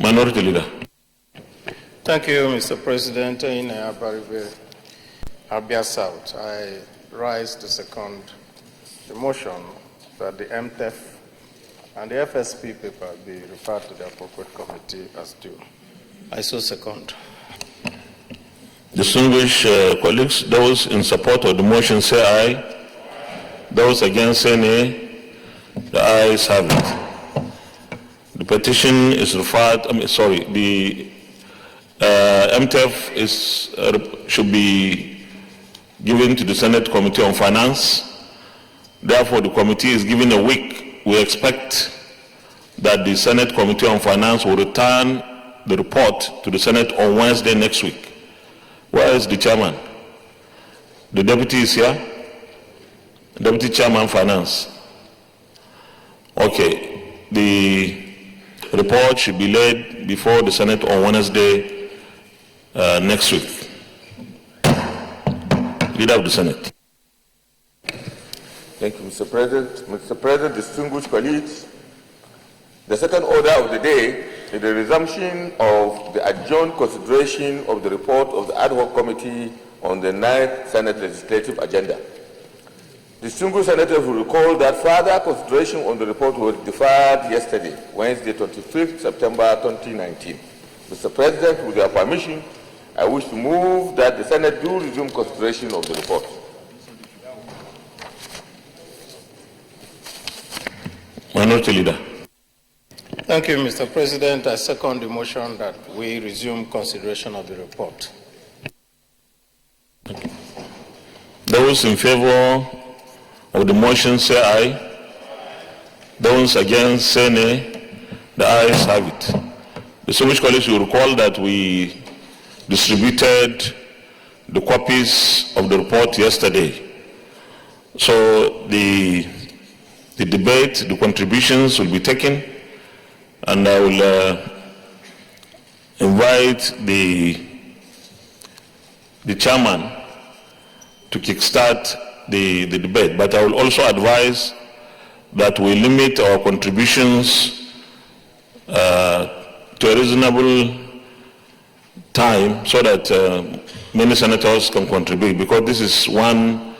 Minority Leader. Thank you, Mr. President. In Abia South, I rise to second the motion that the MTEF and the FSP paper be referred to the appropriate committee as due. I so second. Distinguished colleagues, those in support of the motion say aye. Those against say nay. The ayes have it. The petition is referred, the MTEF should be given to the Senate Committee on Finance. Therefore, the committee is given a week. We expect that the Senate Committee on Finance will return the report to the Senate on Wednesday next week. Where is the chairman? The deputy is here? Deputy Chairman Finance. Okay. The report should be laid before the Senate on Wednesday next week. Leader of the Senate. Thank you, Mr. President. Mr. President, distinguished colleagues, the second order of the day is the resumption of the adjourned consideration of the report of the ad hoc committee on the 9th Senate legislative agenda. Distinguished senators will recall that further consideration on the report was deferred yesterday, Wednesday, 25th September 2019. Mr. President, with your permission, I wish to move that the Senate do resume consideration of the report. Minority Leader. Thank you, Mr. President. I second the motion that we resume consideration of the report. Those in favor of the motion say aye. Those against say nay. The ayes have it. Distinguished colleagues, you recall that we distributed the copies of the report yesterday. So the debate, the contributions will be taken, and I will invite the chairman to kickstart the debate. But I will also advise that we limit our contributions to a reasonable time so that many senators can contribute, because this is one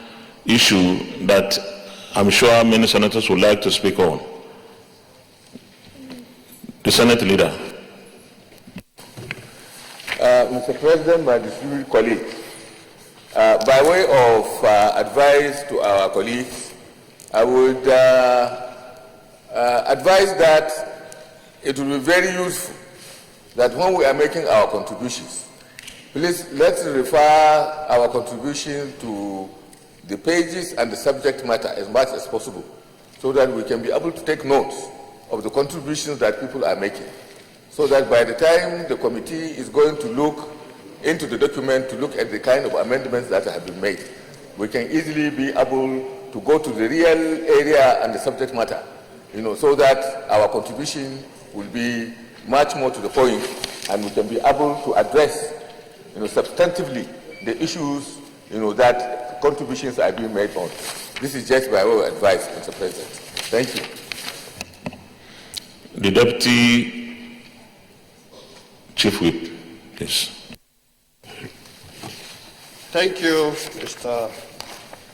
issue that I'm sure many senators would like to speak on. The Senate Leader. Mr. President, my distinguished colleagues, by way of advice to our colleagues, I would advise that it will be very useful that when we are making our contributions, please let's refer our contribution to the pages and the subject matter as much as possible, so that we can be able to take notes of the contributions that people are making, so that by the time the committee is going to look into the document to look at the kind of amendments that have been made, we can easily be able to go to the real area and the subject matter, so that our contribution will be much more to the point, and we can be able to address, substantively the issues, that contributions are being made on. This is just by way of advice, Mr. President. Thank you. The Deputy Chief Whip, please. Thank you, Mr.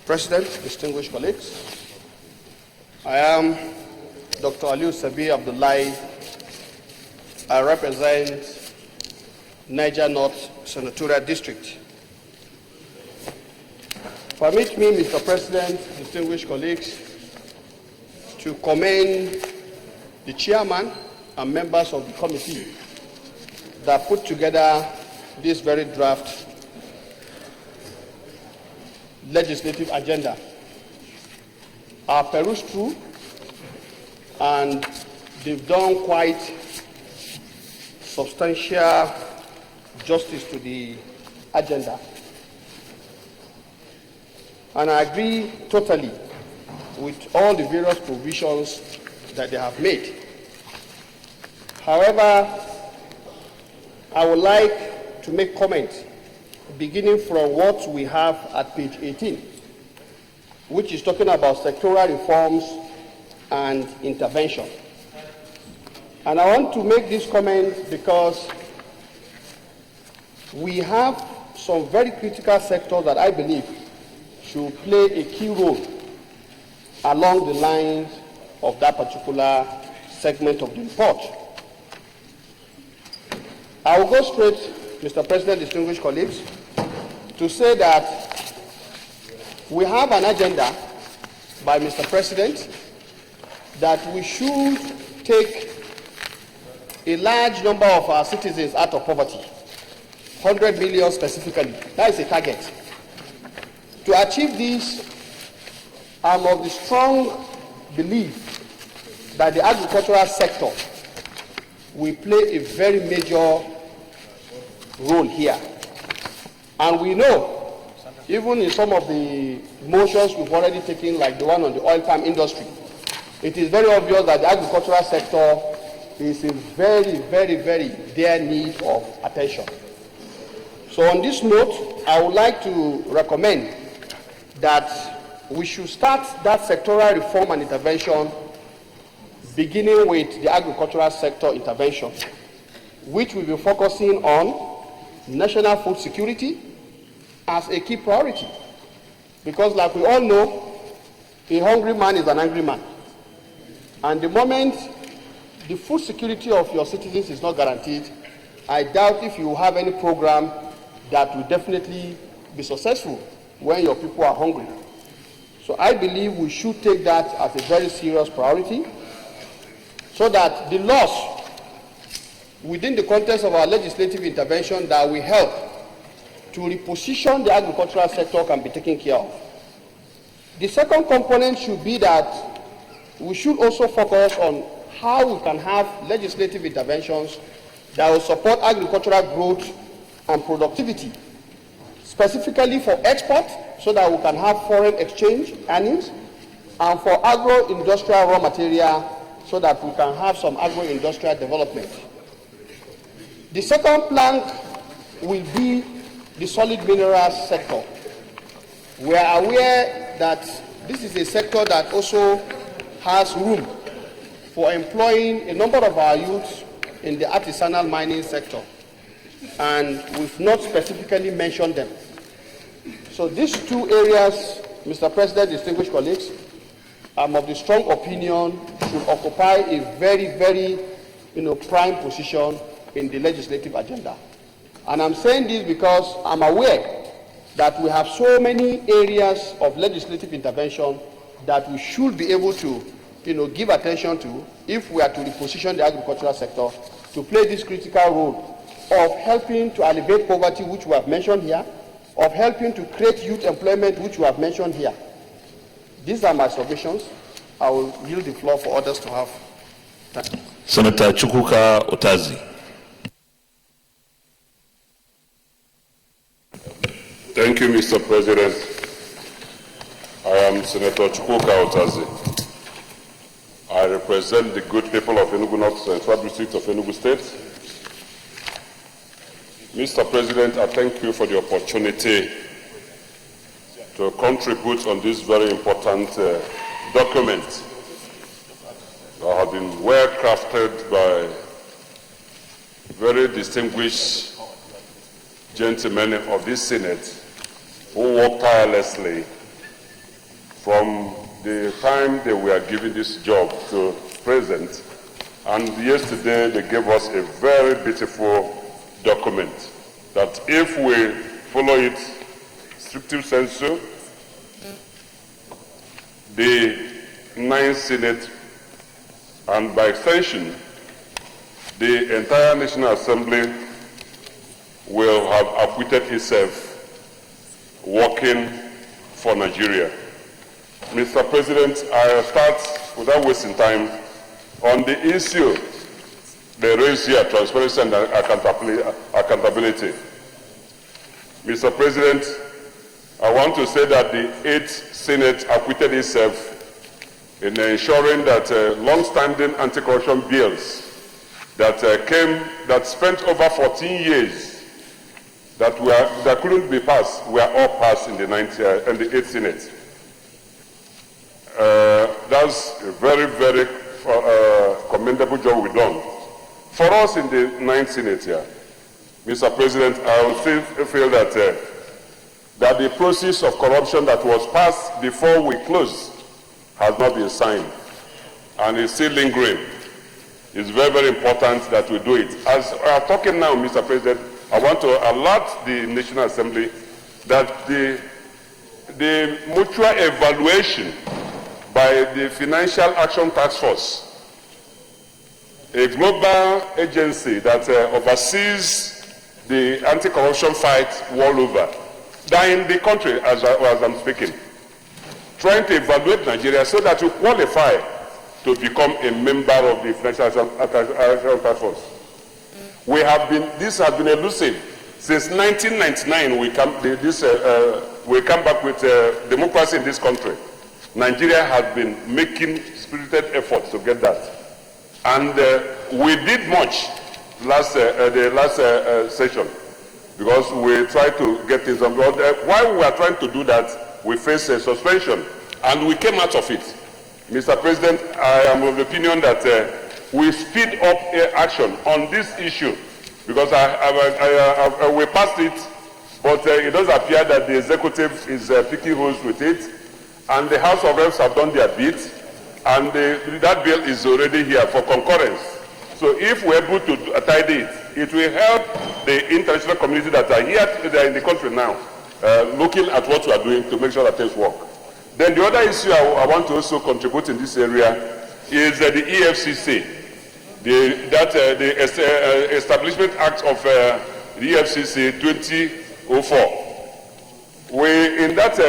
President, distinguished colleagues. I am Dr. Aliu Sabi Abdullahi. I represent Niger North Senatorial District. Permit me, Mr. President, distinguished colleagues, to commend the chairman and members of the committee that put together this very draft legislative agenda. I perused through, and they've done quite substantial justice to the agenda. And I agree totally with all the various provisions that they have made. However, I would like to make comments beginning from what we have at page 18, which is talking about sectoral reforms and intervention. And I want to make this comment because we have some very critical sectors that I believe should play a key role along the lines of that particular segment of the report. I will go straight, Mr. President, distinguished colleagues, to say that we have an agenda by Mr. President that we should take a large number of our citizens out of poverty, 100 million specifically. That is a target. To achieve this, I'm of the strong belief that the agricultural sector will play a very major role here. And we know, even in some of the motions we've already taken, like the one on the oil palm industry, it is very obvious that the agricultural sector is in very, very, very dire need of attention. So on this note, I would like to recommend that we should start that sectoral reform and intervention beginning with the agricultural sector intervention, which will be focusing on national food security as a key priority. Because like we all know, a hungry man is an angry man. And the moment the food security of your citizens is not guaranteed, I doubt if you have any program that will definitely be successful when your people are hungry. So I believe we should take that as a very serious priority so that the laws within the context of our legislative intervention that will help to reposition the agricultural sector can be taken care of. The second component should be that we should also focus on how we can have legislative interventions that will support agricultural growth and productivity, specifically for export, so that we can have foreign exchange earnings, and for agro-industrial raw material, so that we can have some agro-industrial development. The second plank will be the solid minerals sector. We are aware that this is a sector that also has room for employing a number of our youths in the artisanal mining sector, and we've not specifically mentioned them. So these two areas, Mr. President, distinguished colleagues, I'm of the strong opinion should occupy a very, very prime position in the legislative agenda. And I'm saying this because I'm aware that we have so many areas of legislative intervention that we should be able to give attention to if we are to reposition the agricultural sector to play this critical role of helping to alleviate poverty, which we have mentioned here, of helping to create youth employment, which we have mentioned here. These are my submissions. I will yield the floor for others to have time. Senator Chukwuka Otazi. Thank you, Mr. President. I am Senator Chukwuka Otazi. I represent the good people of Enugu North Central District of Enugu State. Mr. President, I thank you for the opportunity to contribute on this very important document that has been well crafted by very distinguished gentlemen of this Senate who worked tirelessly from the time they were given this job to present. And yesterday they gave us a very beautiful document that if we follow it stricto sensu, the 9th Senate and by extension the entire National Assembly will have acquitted itself working for Nigeria. Mr. President, I start without wasting time on the issue they raise here, transparency and accountability. Mr. President, I want to say that the 8th Senate acquitted itself in ensuring that long-standing anti-corruption bills that spent over 14 years that couldn't be passed were all passed in the 8th Senate. That's a very, very commendable job we've done. For us in the 9th Senate here, Mr. President, I will still feel that that the process of corruption that was passed before we closed has not been signed and is still lingering. It's very, very important that we do it. As we are talking now, Mr. President, I want to alert the National Assembly that the mutual evaluation by the Financial Action Task Force, a global agency that oversees the anti-corruption fight world over, that in the country, as I'm speaking, trying to evaluate Nigeria so that we qualify to become a member of the Financial Action Task Force. This has been elusive. Since 1999, we come back with democracy in this country. Nigeria has been making spirited efforts to get that. And we did much the last session, because we tried to get things on board. While we were trying to do that, we faced a suspension, and we came out of it. Mr. President, I am of the opinion that we speed up action on this issue, because we passed it, but it does appear that the executive is picking holes with it, and the House of Reps have done their bit, and that bill is already here for concurrence. So if we're able to tidy it, it will help the international community that are here in the country now, looking at what we are doing to make sure that things work. Then the other issue I want to also contribute in this area is the EFCC, the Establishment Act of the EFCC 2004. In that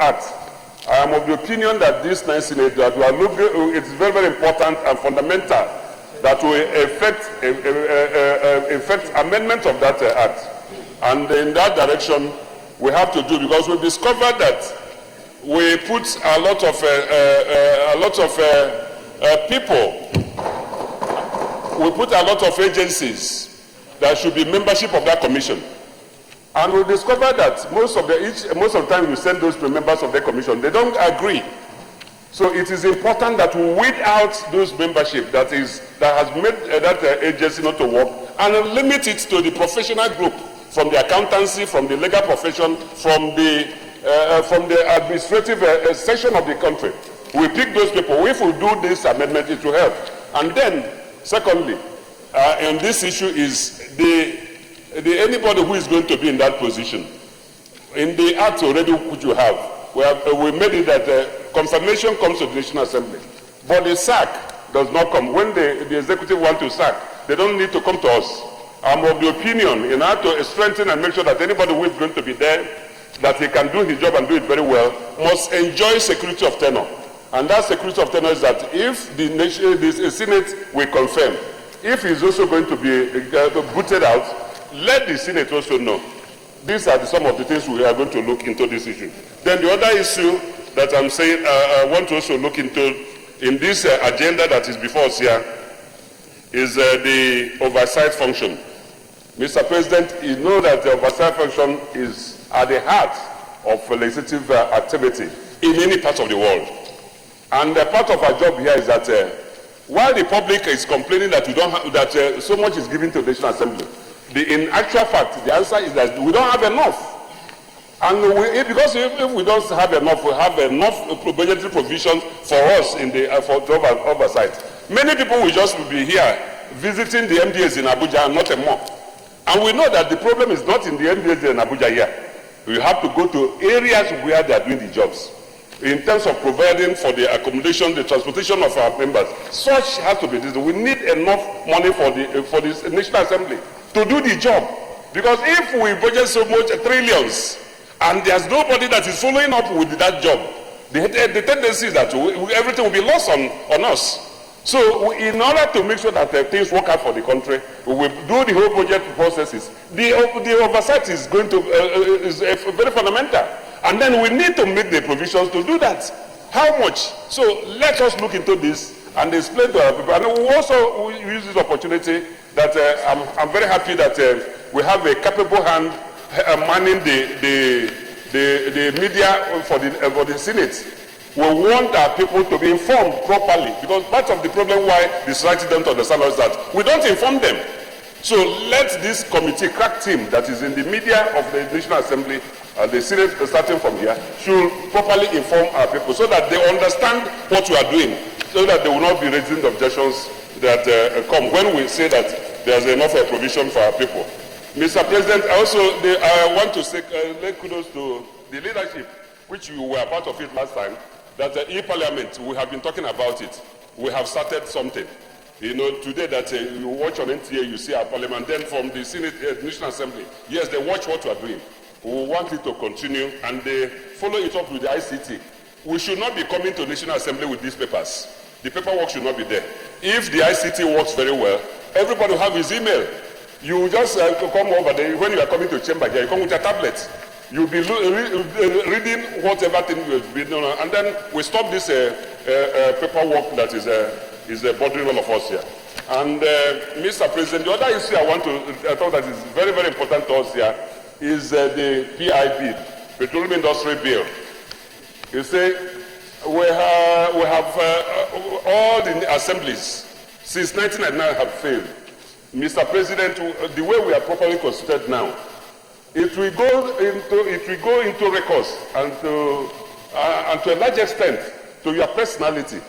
act, I am of the opinion that this 9th Senate that we are looking, it's very, very important and fundamental that we effect amendment of that act. And in that direction, we have to do, because we've discovered that we put a lot of people, we put a lot of agencies that should be membership of that commission. And we discovered that most of the time we send those to members of the commission, they don't agree. So it is important that we weed out those membership that has made that agency not to work, and limit it to the professional group, from the accountancy, from the legal profession, from the administrative section of the country. We pick those people. If we do this amendment, it will help. And then, secondly, and this issue is anybody who is going to be in that position. In the act already which you have, we made it that confirmation comes to the National Assembly. But the sack does not come. When the executive wants to sack, they don't need to come to us. I'm of the opinion, in order to strengthen and make sure that anybody who is going to be there, that he can do his job and do it very well, must enjoy security of tenure. And that security of tenure is that if the Senate will confirm, if he's also going to be booted out, let the Senate also know. These are some of the things we are going to look into this issue. Then the other issue that I'm saying I want to also look into in this agenda that is before us here is the oversight function. Mr. President, you know that the oversight function is at the heart of legislative activity in any part of the world. And part of our job here is that while the public is complaining that we don't have, that so much is given to the National Assembly, in actual fact, the answer is that we don't have enough. And because if we don't have enough, we have enough budgetary provisions for us in the oversight. Many people will just be here visiting the MDAs in Abuja and not more. And we know that the problem is not in the MDAs in Abuja here. We have to go to areas where they are doing the jobs. In terms of providing for the accommodation, the transportation of our members, such has to be this. We need enough money for the National Assembly to do the job. Because if we budget so much, trillions, and there's nobody that is following up with that job, the tendency is that everything will be lost on us. So in order to make sure that things work out for the country, we will do the whole budget processes. The oversight is going to is very fundamental. And then we need to make the provisions to do that. How much? So let us look into this and explain to our people. And we also use this opportunity that I'm very happy that we have a capable hand manning the media for the Senate. We want our people to be informed properly, because part of the problem why the society don't understand is that we don't inform them. So let this committee, crack team that is in the media of the National Assembly and the Senate, starting from here, should properly inform our people so that they understand what we are doing, so that they will not be raising objections that come when we say that there's enough provision for our people. Mr. President, I want to say lay kudos to the leadership, which you were part of it last time, that e-parliament, we have been talking about it. We have started something. You know, today that you watch on NTA, you see our parliament. Then from the Senate, National Assembly, yes, they watch what we are doing. We want it to continue, and they follow it up with the ICT. We should not be coming to National Assembly with these papers. The paperwork should not be there. If the ICT works very well, everybody will have his email. You just come over there. When you are coming to chamber here, you come with your tablet. You'll be reading whatever thing you've been doing, and then we stop this paperwork that is bothering all of us here. And Mr. President, the other issue I thought that is very, very important to us here is the PI bill, Petroleum Industry Bill. You say we have all the assemblies since 1999 have failed. Mr. President, the way we are properly constituted now, it will go into records and to a large extent to your personality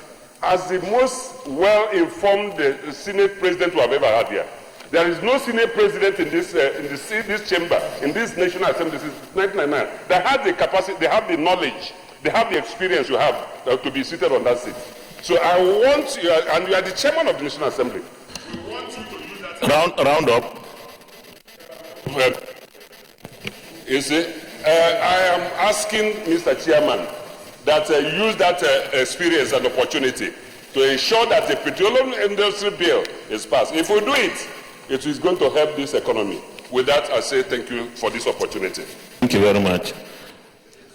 as the most well-informed Senate President we have ever had here. There is no Senate President in this chamber, in this National Assembly since 1999 that has the capacity, they have the knowledge, they have the experience you have to be seated on that seat. So I want you, and you are the chairman of the National Assembly. We want you to use that. Round up. You see, I am asking Mr. Chairman that use that experience and opportunity to ensure that the petroleum industry bill is passed. If we do it, it is going to help this economy. With that, I say thank you for this opportunity. Thank you very much.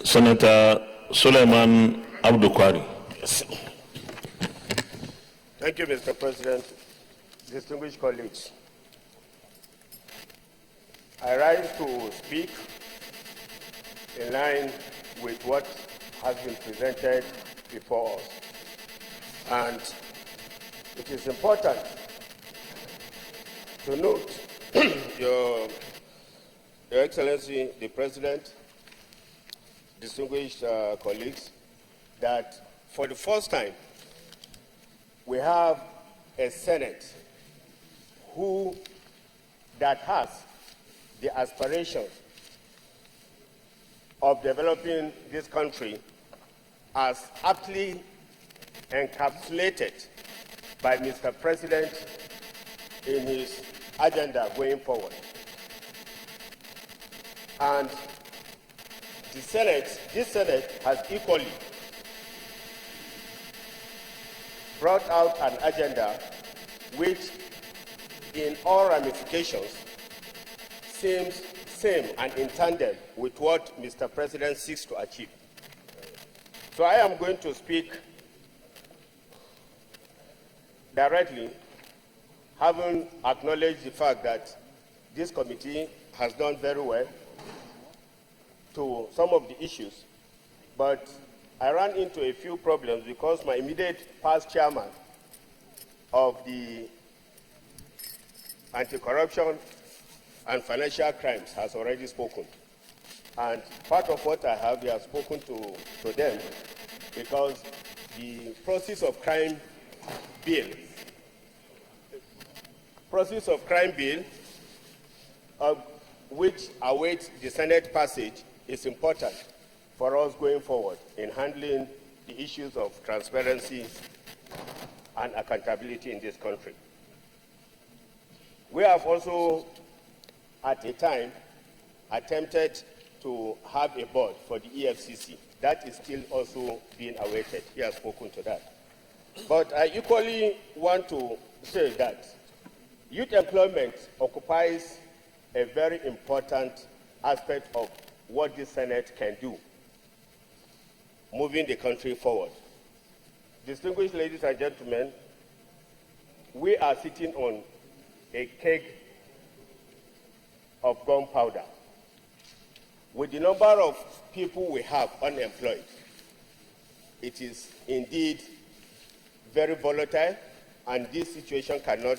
Senator Suleiman Abdukwari. Yes. Thank you, Mr. President. Distinguished colleagues, I rise to speak in line with what has been presented before us. And it is important to note, Your Excellency, the President, distinguished colleagues, that for the first time, we have a Senate that has the aspirations of developing this country as aptly encapsulated by Mr. President in his agenda going forward. And this Senate has equally brought out an agenda which, in all ramifications, seems same and in tandem with what Mr. President seeks to achieve. So I am going to speak directly, having acknowledged the fact that this committee has done very well to some of the issues, but I ran into a few problems because my immediate past chairman of the Anti-Corruption and Financial Crimes has already spoken. And part of what I have, he has spoken to them, because the process of crime bill, which awaits the Senate passage, is important for us going forward in handling the issues of transparency and accountability in this country. We have also, at a time, attempted to have a board for the EFCC. That is still also being awaited. He has spoken to that. But I equally want to say that youth employment occupies a very important aspect of what the Senate can do, moving the country forward. Distinguished ladies and gentlemen, we are sitting on a keg of gunpowder. With the number of people we have unemployed, it is indeed very volatile, and this situation cannot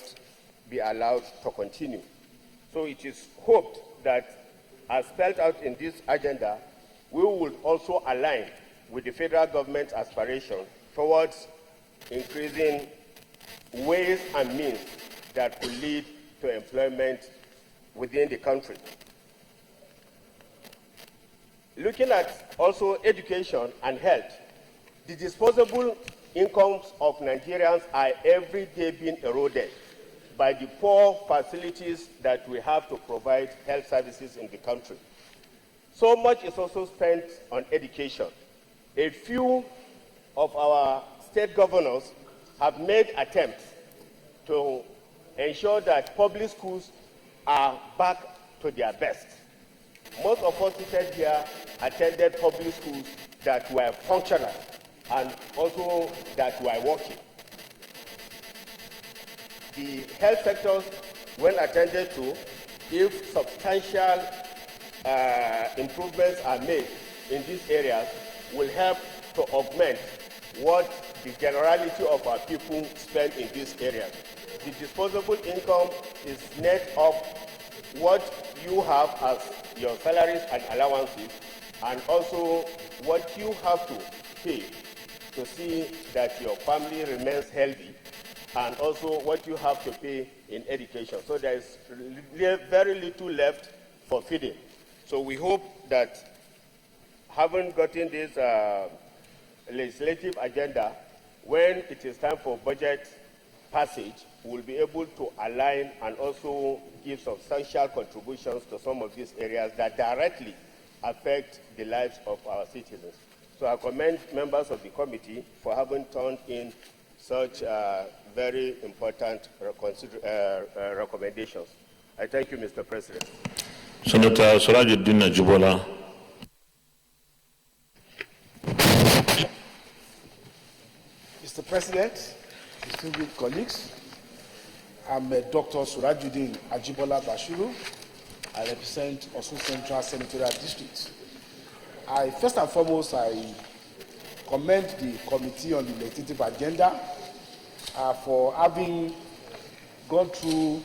be allowed to continue. So it is hoped that, as spelled out in this agenda, we will also align with the federal government's aspiration towards increasing ways and means that could lead to employment within the country. Looking at also education and health, the disposable incomes of Nigerians are every day being eroded by the poor facilities that we have to provide health services in the country. So much is also spent on education. A few of our state governors have made attempts to ensure that public schools are back to their best. Most of us seated here attended public schools that were functional and also that were working. The health sectors, when attended to, if substantial improvements are made in these areas, will help to augment what the generality of our people spend in these areas. The disposable income is net of what you have as your salaries and allowances, and also what you have to pay to see that your family remains healthy, and also what you have to pay in education. So there is very little left for feeding. So we hope that, having gotten this legislative agenda, when it is time for budget passage, we'll be able to align and also give substantial contributions to some of these areas that directly affect the lives of our citizens. So I commend members of the committee for having turned in such very important recommendations. I thank you, Mr. President. Senator Surajuddin Ajibola. Mr. President, distinguished colleagues, I'm Dr. Surajuddin Ajibola Bashiru. I represent Osun Central Senatorial District. First and foremost, I commend the Committee on the Legislative Agenda for having gone through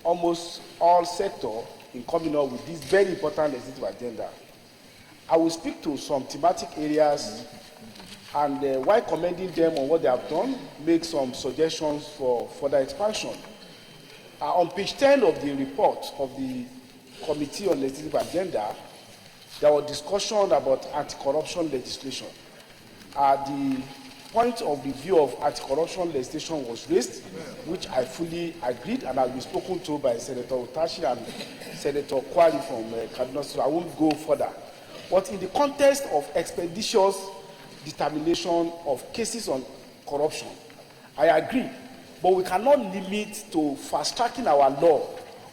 almost all sectors in coming up with this very important legislative agenda. I will speak to some thematic areas and while commending them on what they have done, make some suggestions for further expansion. On page 10 of the report of the Committee on Legislative Agenda, there was discussion about anti-corruption legislation. The point of review of anti-corruption legislation was raised, which I fully agreed and has been spoken to by Senator Utashi and Senator Kwari from Kaduna, so I won't go further. But in the context of expeditious determination of cases on corruption, I agree, but we cannot limit to fast-tracking our law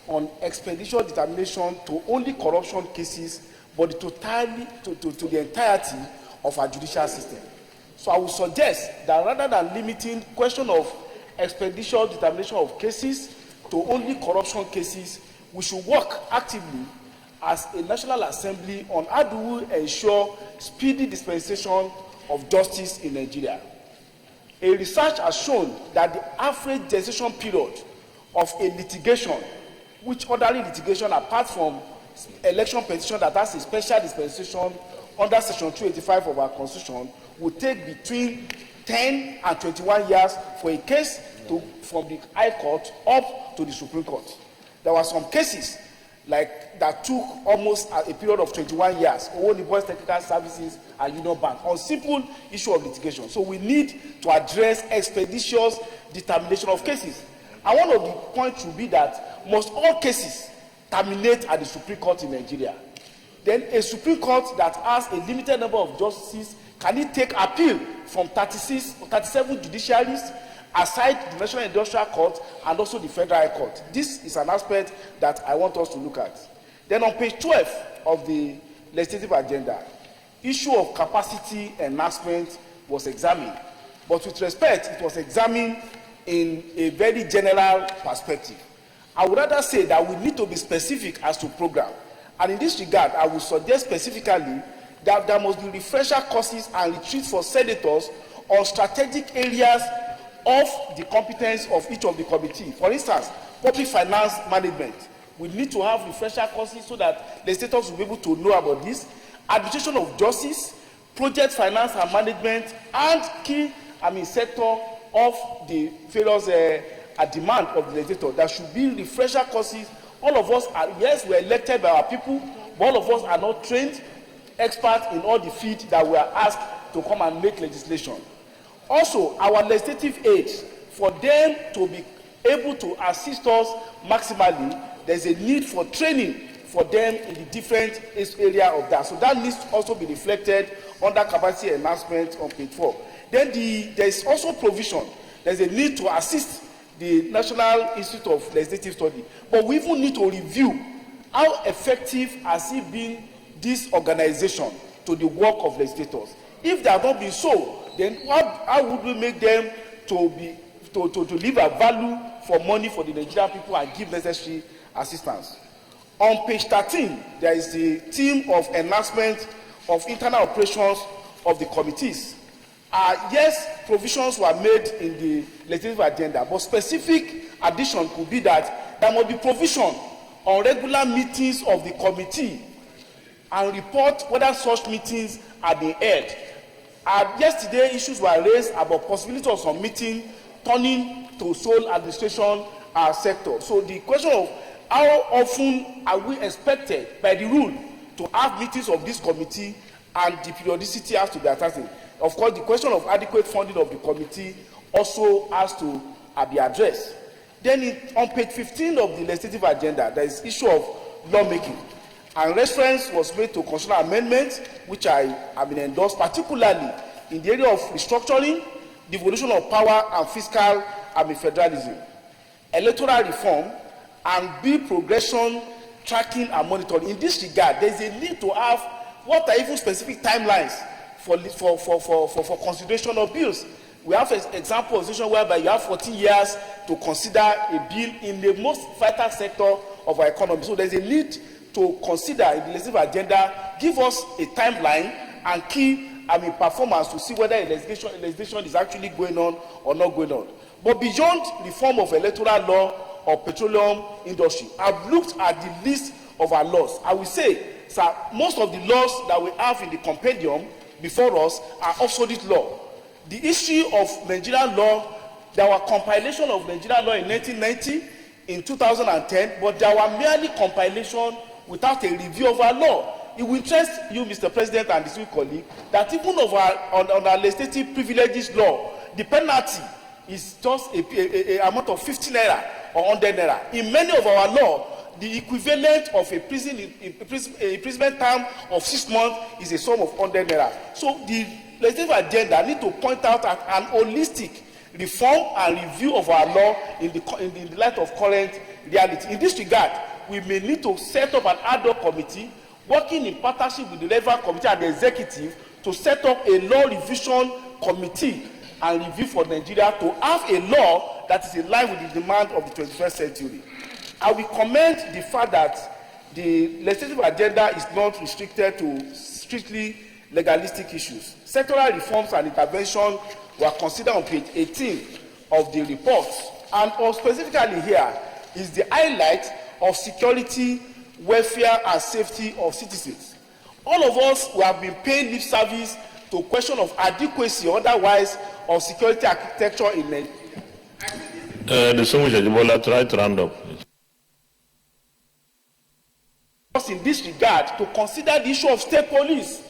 on expeditious determination to only corruption cases, but to the entirety of our judicial system. So I would suggest that rather than limiting question of expeditious determination of cases to only corruption cases, we should work actively as a National Assembly on how do we ensure speedy dispensation of justice in Nigeria. A research has shown that the average gestation period of a litigation, which ordinary litigation apart from election petition that has a special dispensation under Section 285 of our Constitution, would take between 10 and 21 years for a case from the High Court up to the Supreme Court. There were some cases like that took almost a period of 21 years, only Boys Technical Services and Union Bank, on simple issue of litigation. So we need to address expeditious determination of cases. And one of the points should be that must all cases terminate at the Supreme Court in Nigeria? Then a Supreme Court that has a limited number of justices, can it take appeal from 36 or 37 judiciaries aside the National Industrial Court and also the Federal High Court? This is an aspect that I want us to look at. Then on page 12 of the legislative agenda, issue of capacity enhancement was examined. But with respect, it was examined in a very general perspective. I would rather say that we need to be specific as to program. And in this regard, I would suggest specifically that there must be refresher courses and retreats for senators on strategic areas of the competence of each of the committee. For instance, public finance management. We need to have refresher courses so that legislators will be able to know about this. Administration of justice, project finance and management, and key sector of the various demand of the legislator. There should be refresher courses. All of us are, yes, we are elected by our people, but all of us are not trained experts in all the fields that we are asked to come and make legislation. Also, our legislative aides, for them to be able to assist us maximally, there's a need for training for them in the different area of that. So that needs to also be reflected under capacity enhancement on page 4. Then there is also provision. There's a need to assist the National Institute of Legislative Study. But we even need to review how effective has it been, this organization, to the work of legislators. If they have not been so, then how would we make them to leave a value for money for the Nigerian people and give necessary assistance? On page 13, there is the theme of enhancement of internal operations of the committees. Yes, provisions were made in the legislative agenda, but specific addition could be that there must be provision on regular meetings of the committee and report whether such meetings are being held. Yesterday, issues were raised about possibility of some meeting turning to sole administration sector. So the question of how often are we expected by the rule to have meetings of this committee, and the periodicity has to be attached. Of course, the question of adequate funding of the committee also has to be addressed. Then on page 15 of the legislative agenda, there is issue of lawmaking. And reference was made to constitutional amendments, which I have been endorsed, particularly in the area of restructuring, devolution of power, and fiscal federalism, electoral reform, and bill progression, tracking, and monitoring. In this regard, there is a need to have what are even specific timelines for consideration of bills. We have an example of a situation whereby you have 14 years to consider a bill in the most vital sector of our economy. So there is a need to consider in the legislative agenda, give us a timeline and key performance to see whether a legislation is actually going on or not going on. But beyond reform of electoral law or petroleum industry, I've looked at the list of our laws. I will say, sir, most of the laws that we have in the compendium before us are obsolete law. The issue of Nigerian law, there were compilation of Nigerian law in 1990, in 2010, but there were merely compilation without a review of our law. It will interest you, Mr. President, and distinguished colleague, that even on our legislative privileges law, the penalty is just a amount of 50 naira or 100 naira. In many of our law, the equivalent of a imprisonment term of 6 months is a sum of 100 naira. So the legislative agenda need to point out an holistic reform and review of our law in the light of current reality. In this regard, we may need to set up an ad hoc committee working in partnership with the relevant committee and the executive to set up a law revision committee and review for Nigeria to have a law that is in line with the demand of the 21st century. I will commend the fact that the legislative agenda is not restricted to strictly legalistic issues. Sectoral reforms and intervention were considered on page 18 of the report, and specifically here is the highlight of security, welfare, and safety of citizens. All of us who have been paying lip service to question of adequacy or otherwise of security architecture in Nigeria. The Distinguished Ajibola, try to round up. In this regard, to consider the issue of state police.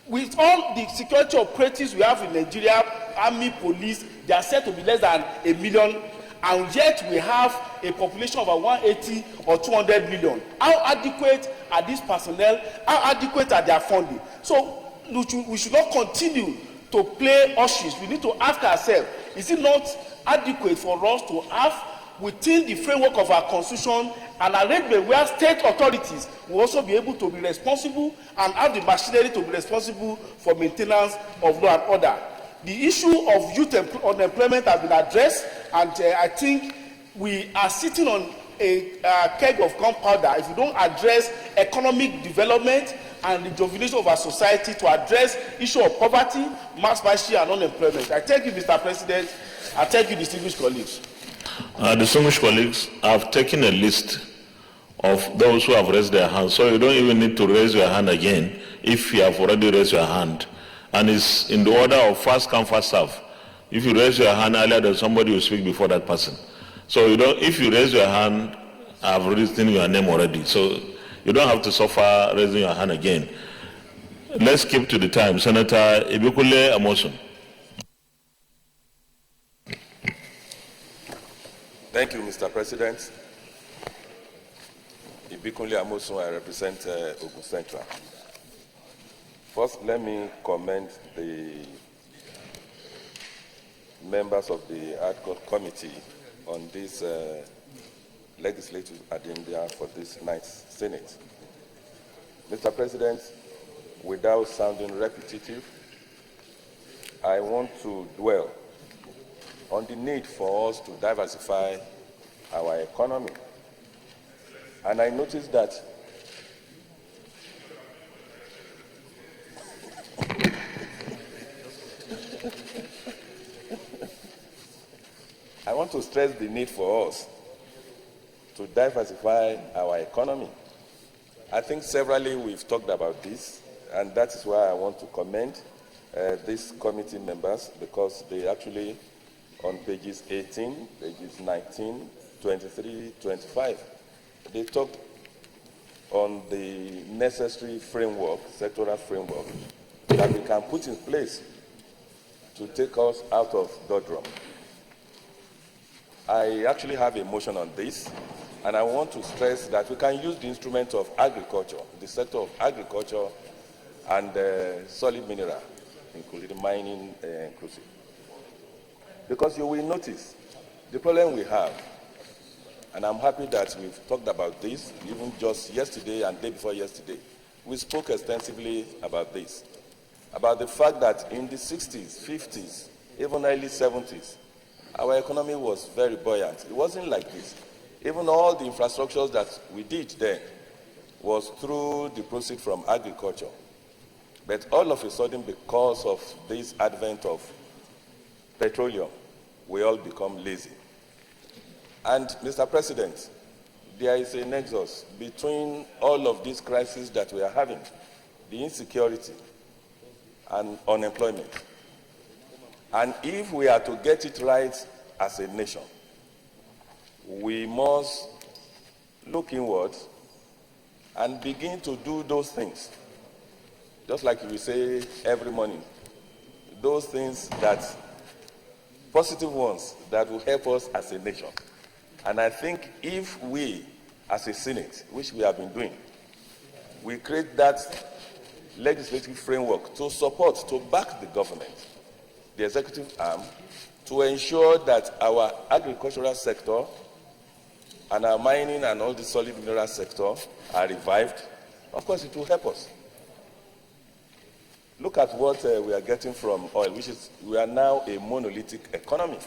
With all the security operatives we have in Nigeria, army, police, they are said to be less than 1 million, and yet we have a population of 180 or 200 million. How adequate are these personnel? How adequate are their funding? So we should not continue to play ushers. We need to ask ourselves, is it not adequate for us to have within the framework of our constitution an arrangement where state authorities will also be able to be responsible and have the machinery to be responsible for maintenance of law and order? The issue of youth unemployment has been addressed, and I think we are sitting on a keg of gunpowder if we don't address economic development, and rejuvenation of our society to address issue of poverty, mass poverty, and unemployment. I thank you, Mr. President. I thank you, distinguished colleagues. Distinguished colleagues, I've taken a list of those who have raised their hands, so you don't even need to raise your hand again if you have already raised your hand. And it's in the order of first come, first serve. If you raise your hand earlier, then somebody will speak before that person. So you don't. If you raise your hand, I've written your name already. So you don't have to suffer raising your hand again. Let's keep to the time. Senator Ibikule Amosun. Thank you, Mr. President. Ibikule Amosun, I represent Ogun Central. First, let me commend the members of the Ad Hoc Committee on this legislative agenda for this night's Senate. Mr. President, without sounding repetitive, I want to dwell on the need for us to diversify our economy. And I noticed that I want to stress the need for us to diversify our economy. I think severally we've talked about this, and that is why I want to commend these committee members, because they actually, on pages 18, pages 19, 23, 25, they talk on the necessary framework, sectoral framework, that we can put in place to take us out of doldrum. I actually have a motion on this, and I want to stress that we can use the instrument of agriculture, the sector of agriculture and solid mineral, including mining inclusive. Because you will notice the problem we have, and I'm happy that we've talked about this, even just yesterday and day before yesterday. We spoke extensively about this, about the fact that in the 60s, 50s, even early 70s, our economy was very buoyant. It wasn't like this. Even all the infrastructures that we did then was through the proceeds from agriculture. But all of a sudden, because of this advent of petroleum, we all become lazy. And Mr. President, there is a nexus between all of these crises that we are having, the insecurity and unemployment. And if we are to get it right as a nation, we must look inward and begin to do those things. Just like we say every morning, those things that, positive ones, that will help us as a nation. And I think if we, as a Senate, which we have been doing, we create that legislative framework to support, to back the government, the executive arm, to ensure that our agricultural sector and our mining and all the solid mineral sector are revived, of course it will help us. Look at what we are getting from oil, which is, we are now a monolithic economy.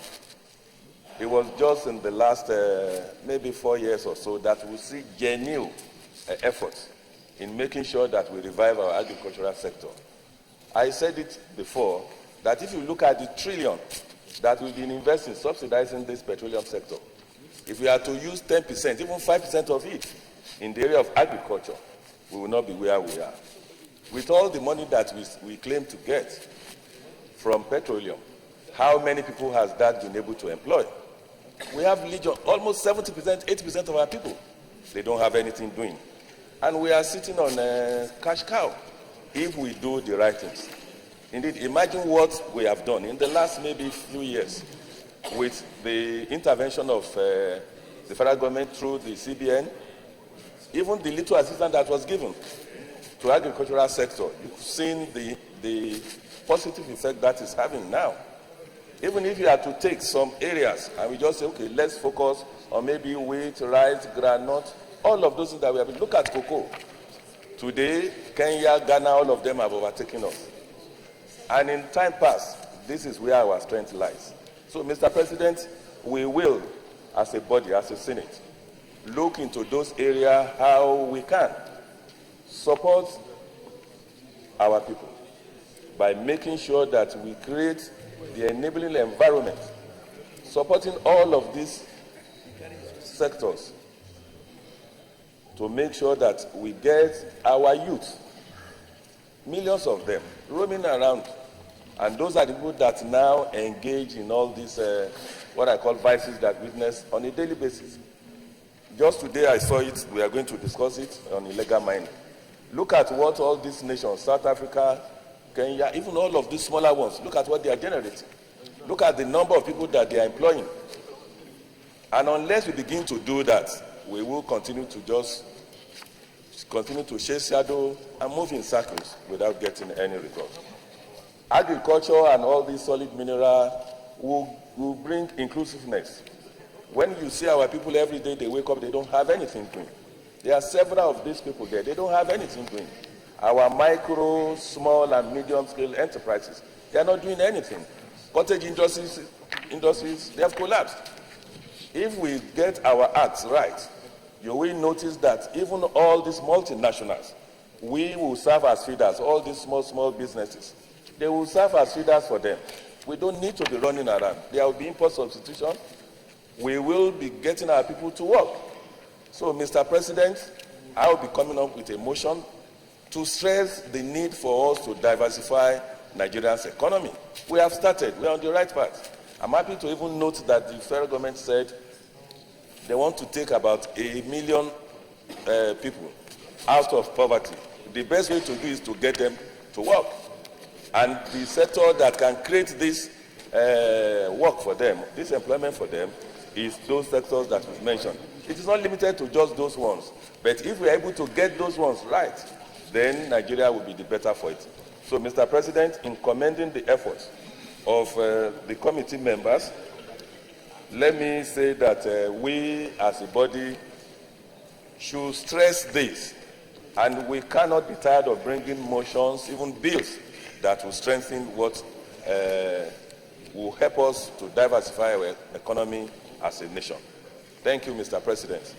It was just in the last maybe 4 years or so that we see genuine efforts in making sure that we revive our agricultural sector. I said it before, that if you look at the trillion that we've been investing, subsidizing this petroleum sector, if we are to use 10%, even 5% of it in the area of agriculture, we will not be where we are. With all the money that we claim to get from petroleum, how many people has that been able to employ? We have almost 70%, 80% of our people, they don't have anything doing. And we are sitting on a cash cow if we do the right things. Indeed, imagine what we have done in the last maybe few years with the intervention of the federal government through the CBN, even the little assistance that was given to agricultural sector. You've seen the positive effect that is having now. Even if you are to take some areas and we just say, okay, let's focus on maybe wheat, rice, groundnut, all of those things that we have been. Look at cocoa. Today, Kenya, Ghana, all of them have overtaken us. And in time past, this is where our strength lies. So, Mr. President, we will, as a body, as a Senate, look into those areas how we can support our people by making sure that we create the enabling environment, supporting all of these sectors to make sure that we get our youth, millions of them, roaming around. And those are the people that now engage in all these, what I call vices that witness on a daily basis. Just today I saw it, we are going to discuss it on illegal mining. Look at what all these nations, South Africa, Kenya, even all of these smaller ones, look at what they are generating. Look at the number of people that they are employing. And unless we begin to do that, we will continue to just continue to chase shadow and move in circles without getting any result. Agriculture and all these solid minerals will bring inclusiveness. When you see our people every day, they wake up, they don't have anything doing. There are several of these people there, they don't have anything doing. Our micro, small, and medium-scale enterprises, they are not doing anything. Cottage industries, they have collapsed. If we get our acts right, you will notice that even all these multinationals, we will serve as feeders, all these small businesses. They will serve as feeders for them. We don't need to be running around. There will be import substitution. We will be getting our people to work. So, Mr. President, I will be coming up with a motion to stress the need for us to diversify Nigeria's economy. We have started. We are on the right path. I'm happy to even note that the federal government said they want to take about 1 million people out of poverty. The best way to do is to get them to work. And the sector that can create this work for them, this employment for them, is those sectors that we've mentioned. It is not limited to just those ones. But if we're able to get those ones right, then Nigeria will be the better for it. So, Mr. President, in commending the efforts of the committee members, let me say that we as a body should stress this, and we cannot be tired of bringing motions, even bills, that will strengthen what will help us to diversify our economy as a nation. Thank you, Mr. President.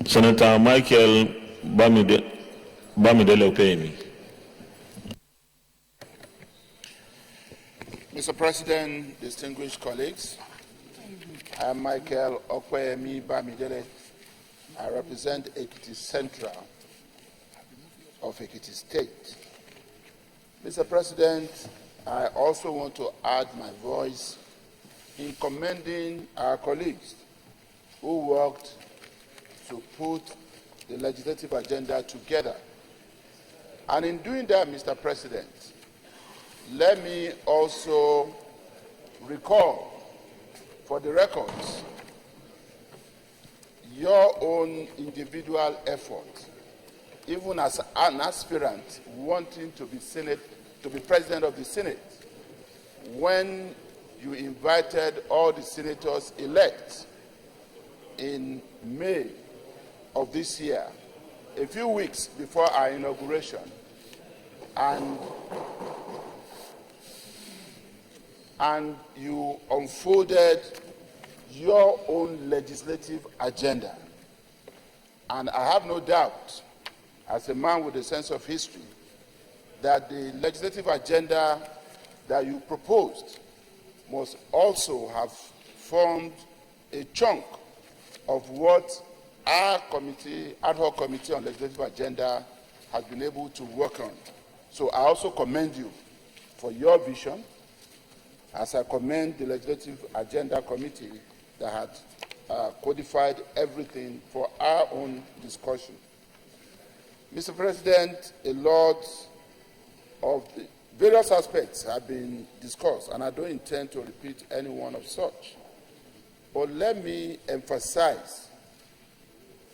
Senator Michael Bamidele Opeyemi. Mr. President, distinguished colleagues, I am Michael Opeyemi Bamidele. I represent Ekiti Central of Ekiti State. Mr. President, I also want to add my voice in commending our colleagues who worked to put the legislative agenda together. And in doing that, Mr. President, let me also recall for the records your own individual effort, even as an aspirant wanting to be president of the Senate, when you invited all the senators elect in May of this year, a few weeks before our inauguration, and you unfolded your own legislative agenda. And I have no doubt, as a man with a sense of history, that the legislative agenda that you proposed must also have formed a chunk of what our committee, ad hoc committee on legislative agenda, has been able to work on. So I also commend you for your vision, as I commend the legislative agenda committee that had codified everything for our own discussion. Mr. President, a lot of the various aspects have been discussed, and I don't intend to repeat any one of such. But let me emphasize,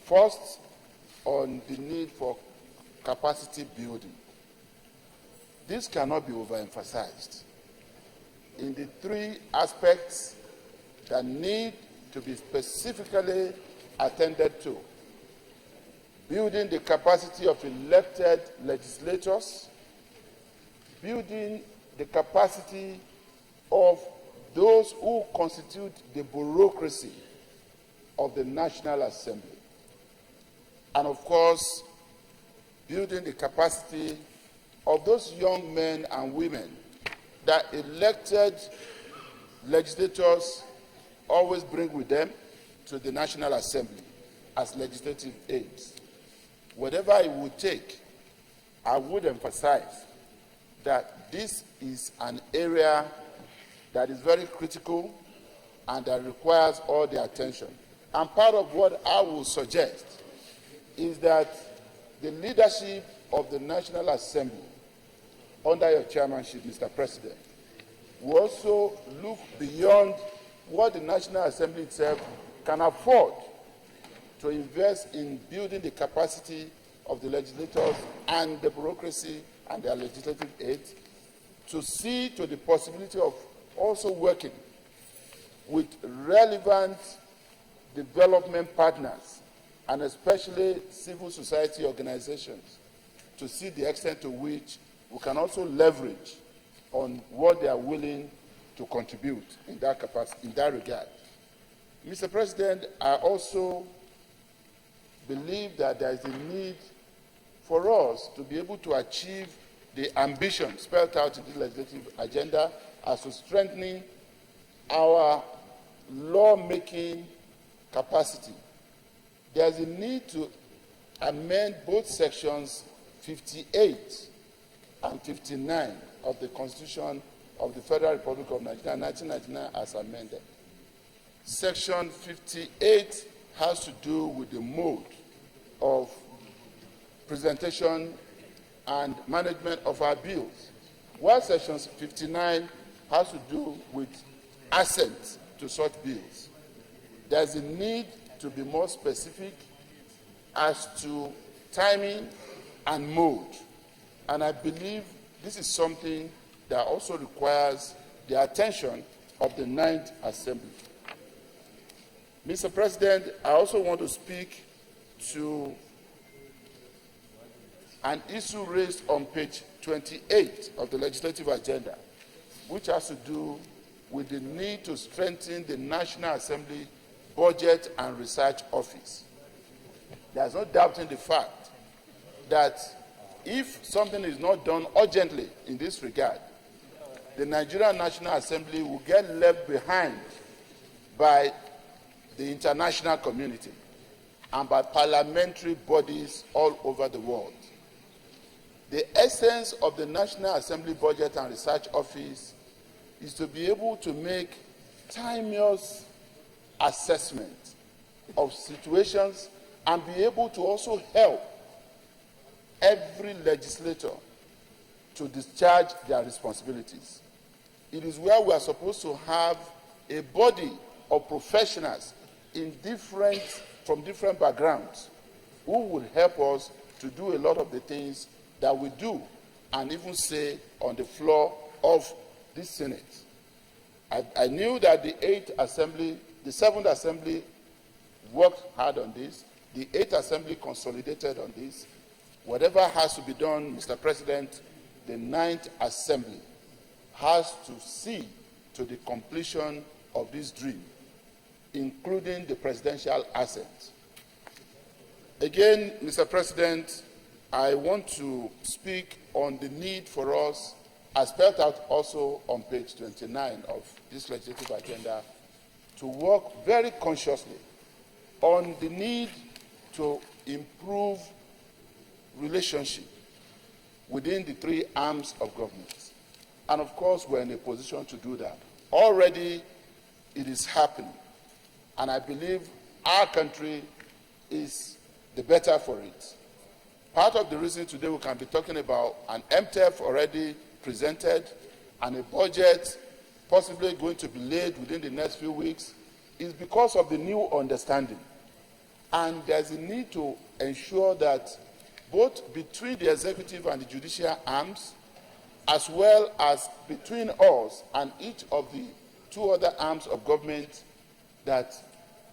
first, on the need for capacity building. This cannot be overemphasized. In the three aspects that need to be specifically attended to: building the capacity of elected legislators, building the capacity of those who constitute the bureaucracy of the National Assembly. And of course, building the capacity of those young men and women that elected legislators always bring with them to the National Assembly as legislative aides. Whatever it would take, I would emphasize that this is an area that is very critical and that requires all the attention. And part of what I will suggest is that the leadership of the National Assembly, under your chairmanship, Mr. President, will also look beyond what the National Assembly itself can afford to invest in building the capacity of the legislators and the bureaucracy and their legislative aides, to see to the possibility of also working with relevant development partners and especially civil society organizations to see the extent to which we can also leverage on what they are willing to contribute in that capacity, in that regard. Mr. President, I also believe that there is a need for us to be able to achieve the ambition spelled out in the legislative agenda as to strengthening our law-making capacity. There is a need to amend both sections 58 and 59 of the Constitution of the Federal Republic of Nigeria, 1999, as amended. Section 58 has to do with the mode of presentation and management of our bills, while Section 59 has to do with assent to such bills. There's a need to be more specific as to timing and mode, and I believe this is something that also requires the attention of the 9th Assembly. Mr. President, I also want to speak to an issue raised on page 28 of the legislative agenda, which has to do with the need to strengthen the National Assembly Budget and Research Office. There's no doubt in the fact that if something is not done urgently in this regard, the Nigerian National Assembly will get left behind by the international community and by parliamentary bodies all over the world. The essence of the National Assembly Budget and Research Office is to be able to make timeous assessment of situations and be able to also help every legislator to discharge their responsibilities. It is where we are supposed to have a body of professionals from different backgrounds who will help us to do a lot of the things that we do and even say on the floor of this Senate. I knew that the 7th Assembly worked hard on this. The 8th Assembly consolidated on this. Whatever has to be done, Mr. President, the 9th Assembly has to see to the completion of this dream, including the presidential assent. Again, Mr. President, I want to speak on the need for us, as spelled out also on page 29 of this legislative agenda, to work very consciously on the need to improve relationship within the three arms of government. And of course, we're in a position to do that. Already, it is happening. And I believe our country is the better for it. Part of the reason today we can be talking about an MTF already presented and a budget possibly going to be laid within the next few weeks is because of the new understanding. And there's a need to ensure that both between the executive and the judicial arms, as well as between us and each of the two other arms of government, that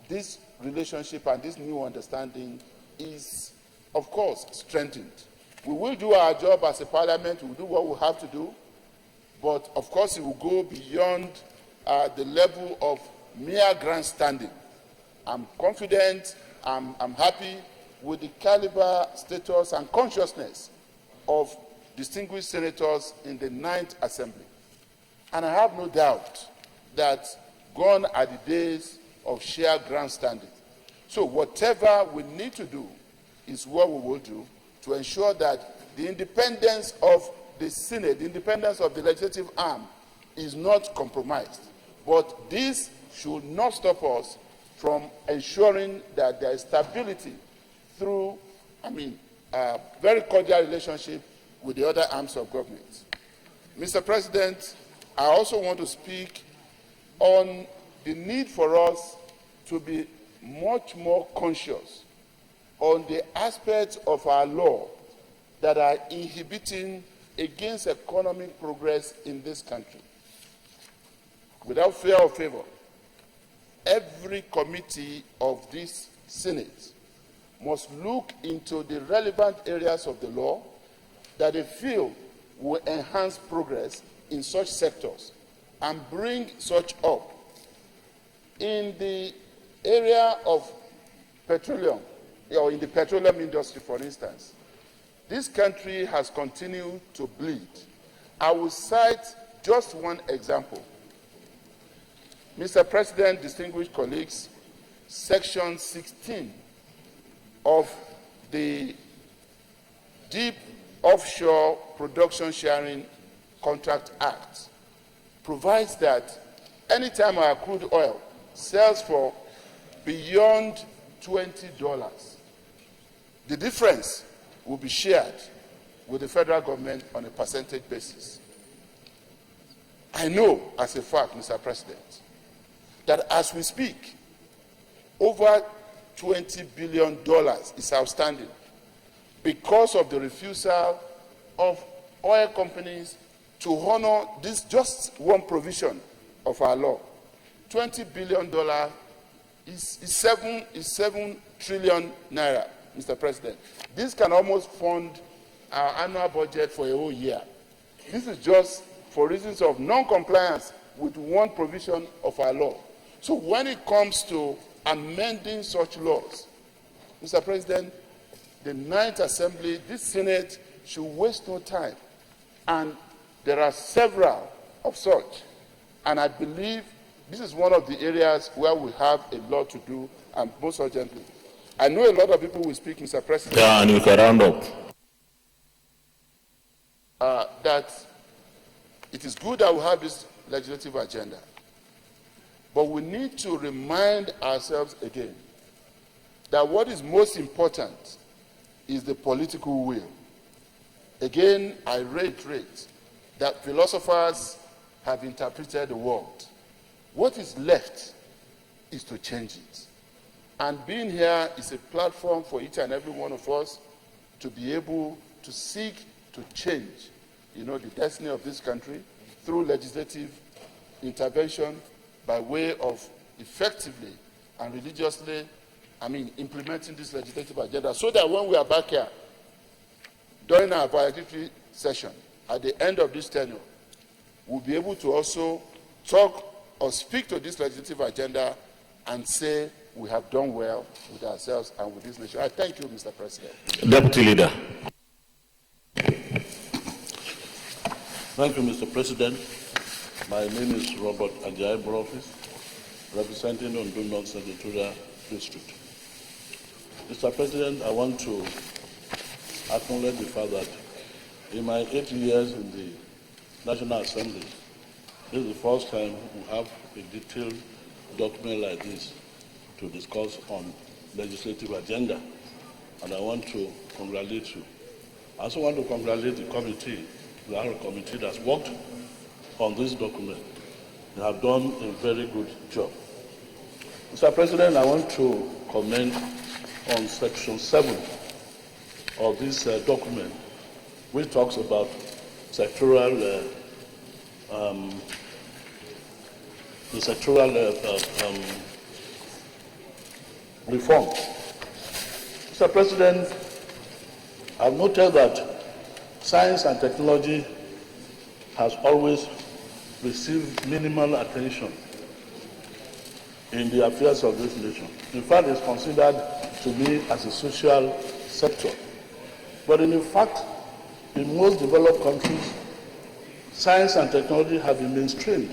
this relationship and this new understanding is, of course, strengthened. We will do our job as a parliament, we will do what we have to do, but of course it will go beyond the level of mere grandstanding I'm confident, I'm happy with the caliber, status, and consciousness of distinguished senators in the 9th Assembly. And I have no doubt that gone are the days of sheer grandstanding. So whatever we need to do is what we will do to ensure that the independence of the Senate, the independence of the legislative arm is not compromised. But this should not stop us from ensuring that there is stability through, a very cordial relationship with the other arms of government. Mr. President, I also want to speak on the need for us to be much more conscious on the aspects of our law that are inhibiting against economic progress in this country. Without fear or favor, every committee of this Senate must look into the relevant areas of the law that they feel will enhance progress in such sectors and bring such up. In the area of petroleum, or in the petroleum industry, for instance, this country has continued to bleed. I will cite just one example. Mr. President, distinguished colleagues, Section 16 of the Deep Offshore Production Sharing Contract Act provides that anytime our crude oil sells for beyond $20, the difference will be shared with the federal government on a percentage basis. I know as a fact, Mr. President, that as we speak, over $20 billion is outstanding because of the refusal of oil companies to honor this just one provision of our law. $20 billion is 7 trillion naira, Mr. President. This can almost fund our annual budget for a whole year. This is just for reasons of non-compliance with one provision of our law. So when it comes to amending such laws, Mr. President, the 9th Assembly, this Senate should waste no time. And there are several of such. And I believe this is one of the areas where we have a lot to do, and most urgently. I know a lot of people will speak, Mr. President. Yeah, and you can round up. That it is good that we have this legislative agenda. But we need to remind ourselves again that what is most important is the political will. Again, I reiterate that philosophers have interpreted the world. What is left is to change it. And being here is a platform for each and every one of us to be able to seek to change, the destiny of this country through legislative intervention by way of effectively and religiously, implementing this legislative agenda, so that when we are back here during our valedictory session at the end of this tenure, we'll be able to also talk or speak to this legislative agenda and say we have done well with ourselves and with this nation. I thank you, Mr. President. Deputy Leader. Thank you, Mr. President. My name is Robert Ajayi Borofis, representing Ondo North Senatorial District. Mr. President, I want to acknowledge the fact that in my 8 years in the National Assembly, this is the first time we have a detailed document like this to discuss on legislative agenda, and I want to congratulate you. I also want to congratulate the committee, the House Committee that's worked on this document. They have done a very good job. Mr. President, I want to comment on Section 7 of this document, which talks about sectoral reform. Mr. President, I've noted that science and technology has always received minimal attention in the affairs of this nation. In fact, it's considered to be as a social sector. But in fact, in most developed countries, science and technology have been mainstreamed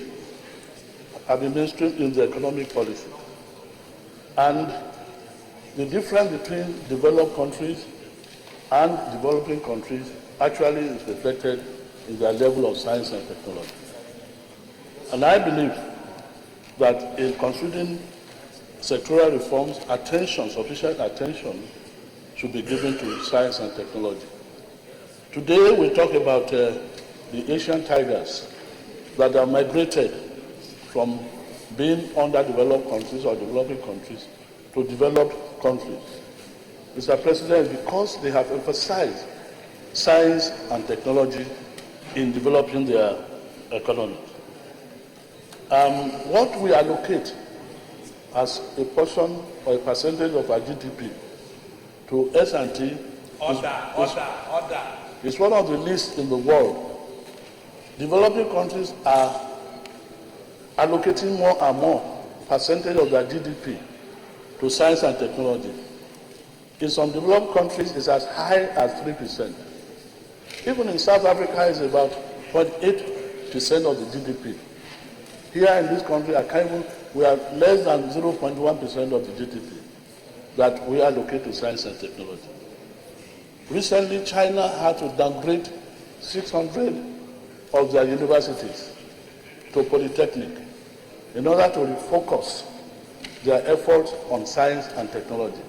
in the economic policy. And the difference between developed countries and developing countries actually is reflected in their level of science and technology. And I believe that in considering sectoral reforms, sufficient attention should be given to science and technology. Today we talk about the Asian tigers that are migrated from being underdeveloped countries or developing countries to developed countries. Mr. President, because they have emphasized science and technology in developing their economies. What we allocate as a portion or a percentage of our GDP to S&T is one of the least in the world. Developing countries are allocating more and more percentage of their GDP to science and technology. In some developed countries, it's as high as 3%. Even in South Africa, it's about 0.8% of the GDP. Here in this country, we are less than 0.1% of the GDP that we allocate to science and technology. Recently, China had to downgrade 600 of their universities to polytechnic in order to refocus their efforts on science and technology.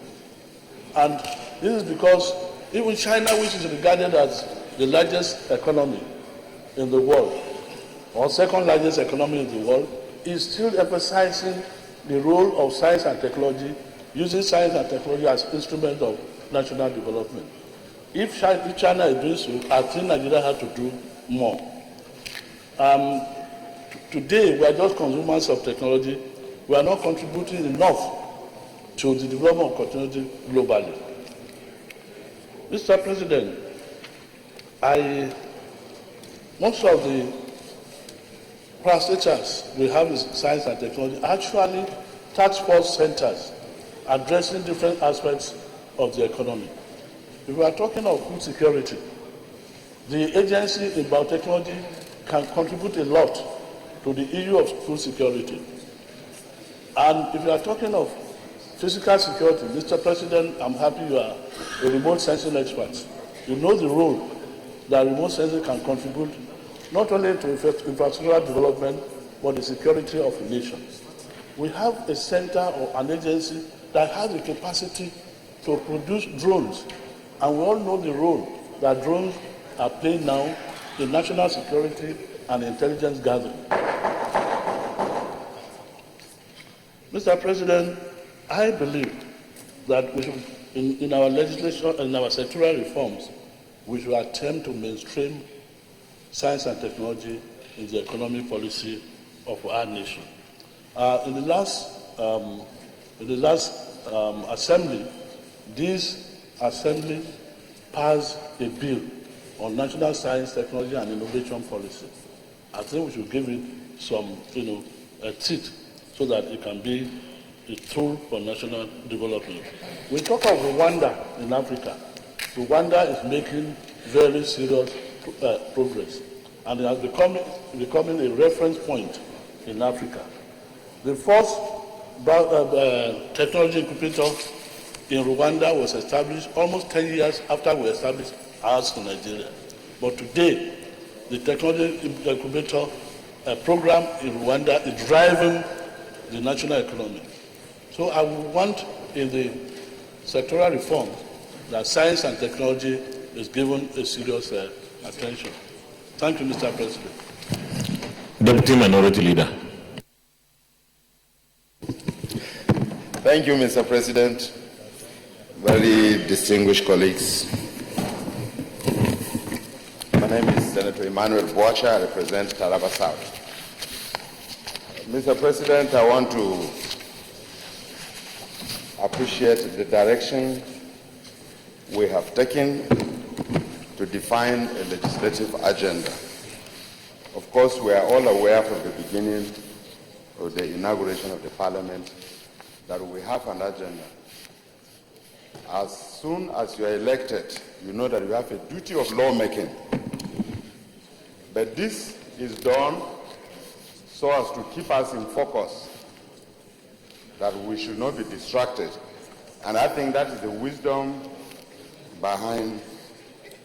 And this is because even China, which is regarded as the largest economy in the world, or second largest economy in the world, is still emphasizing the role of science and technology, using science and technology as instrument of national development. If China is doing so, I think Nigeria has to do more. Today, we are just consumers of technology. We are not contributing enough to the development of technology globally. Mr. President, most of the infrastructures we have in science and technology are actually task force centers addressing different aspects of the economy. If we are talking of food security, the agency in biotechnology can contribute a lot to the issue of food security. And if you are talking of physical security, Mr. President, I'm happy you are a remote sensing expert. You know the role that remote sensing can contribute not only to infrastructural development, but the security of a nation. We have a center or an agency that has the capacity to produce drones, and we all know the role that drones are playing now in national security and intelligence gathering. Mr. President, I believe that we should, in our legislation and in our sectoral reforms, we should attempt to mainstream science and technology in the economic policy of our nation. In the last assembly, this assembly passed a bill on national science, technology, and innovation policy. I think we should give it some, teeth so that it can be a tool for national development. We talk of Rwanda in Africa. Rwanda is making very serious progress, and it has becoming a reference point in Africa. The first technology incubator in Rwanda was established almost 10 years after we established ours in Nigeria. But today, the technology incubator program in Rwanda is driving the national economy. So I would want in the sectoral reform that science and technology is given a serious attention. Thank you, Mr. President. Deputy Minority Leader. Thank you, Mr. President. Very distinguished colleagues. My name is Senator Emmanuel Boacha. I represent Taraba South. Mr. President, I want to appreciate the direction we have taken to define a legislative agenda. Of course, we are all aware from the beginning of the inauguration of the Parliament that we have an agenda. As soon as you are elected, you know that you have a duty of lawmaking. But this is done so as to keep us in focus, that we should not be distracted. And I think that is the wisdom behind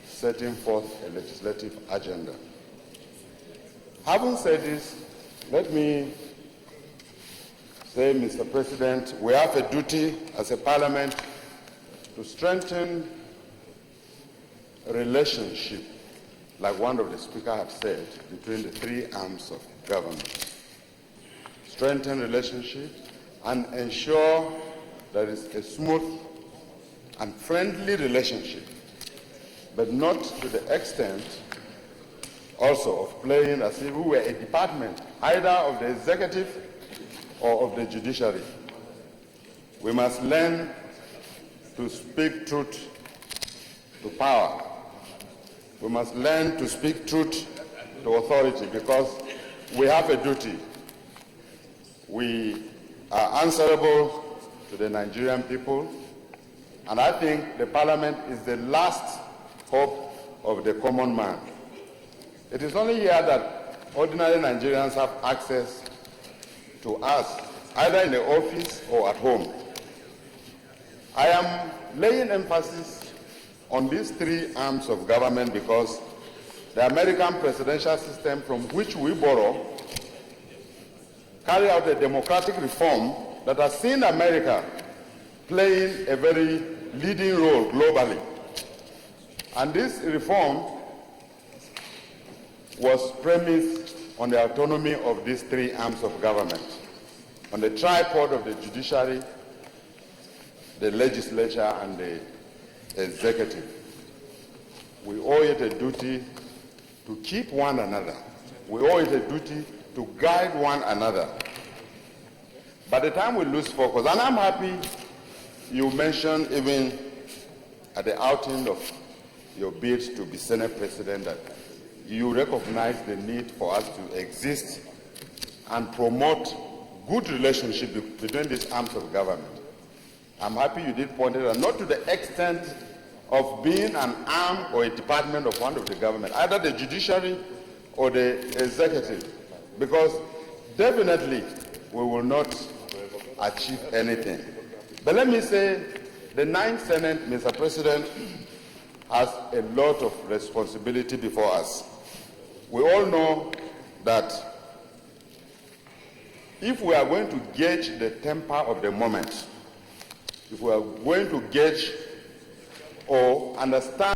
setting forth a legislative agenda. Having said this, let me say, Mr. President, we have a duty as a parliament to strengthen a relationship, like one of the speakers had said, between the three arms of government. Strengthen relationship and ensure there is a smooth and friendly relationship, but not to the extent also of playing as if we were a department, either of the executive or of the judiciary. We must learn to speak truth to power. We must learn to speak truth to authority, because we have a duty. We are answerable to the Nigerian people, and I think the Parliament is the last hope of the common man. It is only here that ordinary Nigerians have access to us, either in the office or at home. I am laying emphasis on these three arms of government because the American presidential system, from which we borrow, carry out a democratic reform that has seen America playing a very leading role globally. And this reform was premised on the autonomy of these three arms of government, on the tripod of the judiciary, the legislature, and the executive. We owe it a duty to keep one another. We owe it a duty to guide one another. By the time we lose focus, and I'm happy you mentioned even at the outing of your bid to be Senate President that you recognize the need for us to exist and promote good relationship between these arms of government. I'm happy you did point it out, not to the extent of being an arm or a department of one of the government, either the judiciary or the executive, because definitely we will not achieve anything. But let me say, the Ninth Senate, Mr. President, has a lot of responsibility before us. We all know that if we are going to gauge the temper of the moment, if we are going to gauge or understand